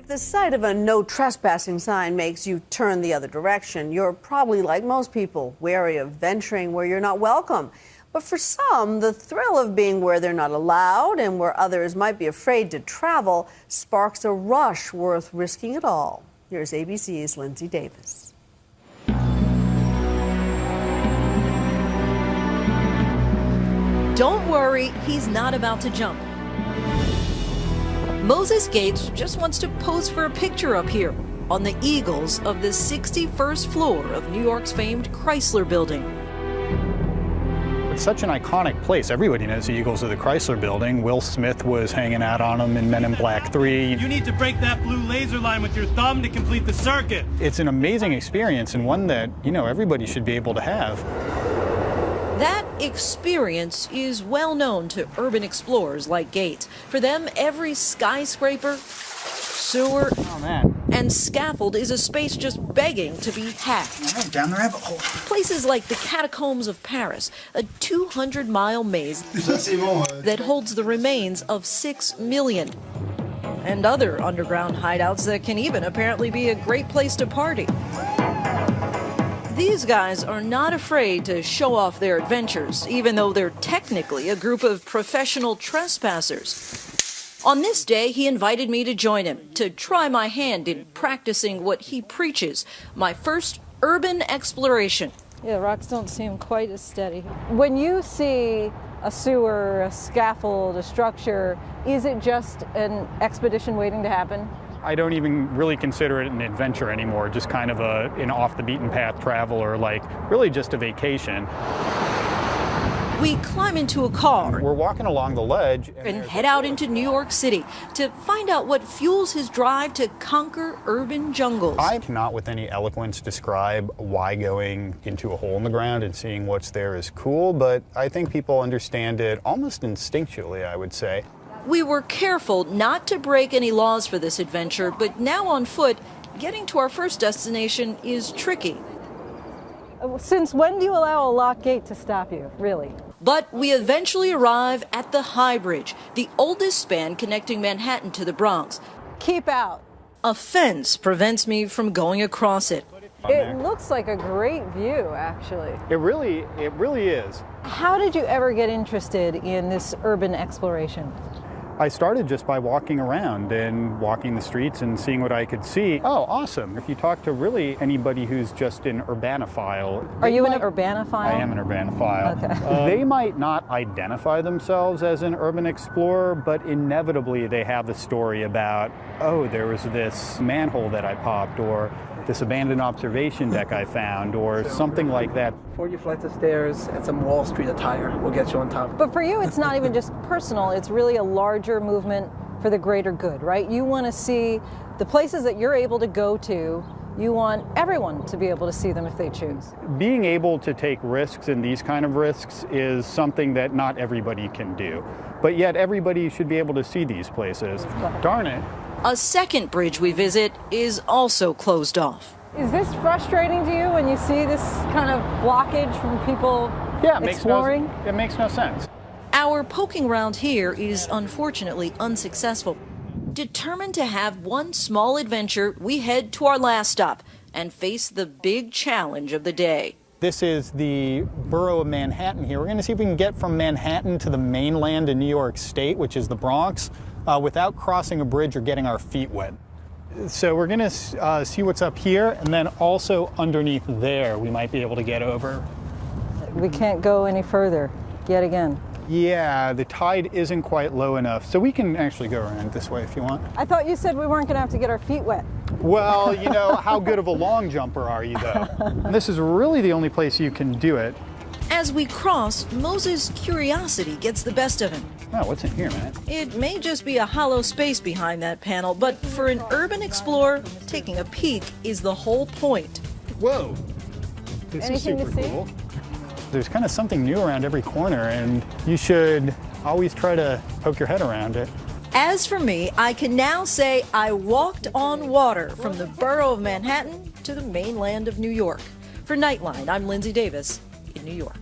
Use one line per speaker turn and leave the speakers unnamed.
If the sight of a no trespassing sign makes you turn the other direction, you're probably like most people, wary of venturing where you're not welcome. But for some, the thrill of being where they're not allowed and where others might be afraid to travel sparks a rush worth risking it all. Here's ABC's Lindsay Davis.
Don't worry, he's not about to jump. Moses Gates just wants to pose for a picture up here on the eagles of the 61st floor of New York's famed Chrysler Building.
It's such an iconic place. Everybody knows the eagles of the Chrysler Building. Will Smith was hanging out on them in Men in Black 3.
You need to break that blue laser line with your thumb to complete the circuit.
It's an amazing experience and one that, everybody should be able to have.
That experience is well known to urban explorers like Gates. For them, every skyscraper, sewer, and scaffold is a space just begging to be hacked.
Down the rabbit hole.
Places like the catacombs of Paris, a 200-mile maze that holds the remains of 6 million. And other underground hideouts that can even apparently be a great place to party. These guys are not afraid to show off their adventures, even though they're technically a group of professional trespassers. On this day, he invited me to join him, to try my hand in practicing what he preaches, my first urban exploration.
Yeah, rocks don't seem quite as steady. When you see a sewer, a scaffold, a structure, is it just an expedition waiting to happen?
I don't even really consider it an adventure anymore, just kind of an off-the-beaten-path travel or really just a vacation.
We climb into a car.
We're walking along the ledge
and head out into New York City to find out what fuels his drive to conquer urban jungles.
I cannot with any eloquence describe why going into a hole in the ground and seeing what's there is cool, but I think people understand it almost instinctually, I would say.
We were careful not to break any laws for this adventure, but now on foot, getting to our first destination is tricky.
Since when do you allow a locked gate to stop you, really?
But we eventually arrive at the High Bridge, the oldest span connecting Manhattan to the Bronx.
Keep out.
A fence prevents me from going across it.
It looks like a great view, actually.
It really is.
How did you ever get interested in this urban exploration?
I started just by walking around and walking the streets and seeing what I could see. Oh, awesome. If you talk to really anybody who's just an urbanophile.
Are you an urbanophile?
I am an urbanophile.
Okay.
They might not identify themselves as an urban explorer, but inevitably they have the story about, oh, there was this manhole that I popped, or this abandoned observation deck I found, or something like that.
40 flights of stairs and some Wall Street attire will get you on top.
But for you, it's not even just personal, it's really a larger movement for the greater good, right? You want to see the places that you're able to go to. You want everyone to be able to see them if they choose. Being
able to take risks, and these kind of risks, is something that not everybody can do. But yet everybody should be able to see these places. Darn it.
A second bridge we visit is also closed off.
Is this frustrating to you when you see this kind of blockage from people exploring?
It makes no sense.
Our poking around here is unfortunately unsuccessful. Determined to have one small adventure, we head to our last stop and face the big challenge of the day.
This is the borough of Manhattan here. We're going to see if we can get from Manhattan to the mainland in New York State, which is the Bronx, without crossing a bridge or getting our feet wet. So we're going to see what's up here, and then also underneath there we might be able to get over.
We can't go any further yet again.
Yeah, the tide isn't quite low enough, so we can actually go around this way if you want.
I thought you said we weren't going to have to get our feet wet.
Well, how good of a long jumper are you, though? This is really the only place you can do it.
As we cross, Moses' curiosity gets the best of him.
Oh, what's in here, man?
It may just be a hollow space behind that panel, but for an urban explorer, taking a peek is the whole point.
Whoa! This
Anything
is super
to see?
cool. There's kind of something new around every corner, and you should always try to poke your head around it.
As for me, I can now say I walked on water from the borough of Manhattan to the mainland of New York. For Nightline, I'm Lindsay Davis in New York.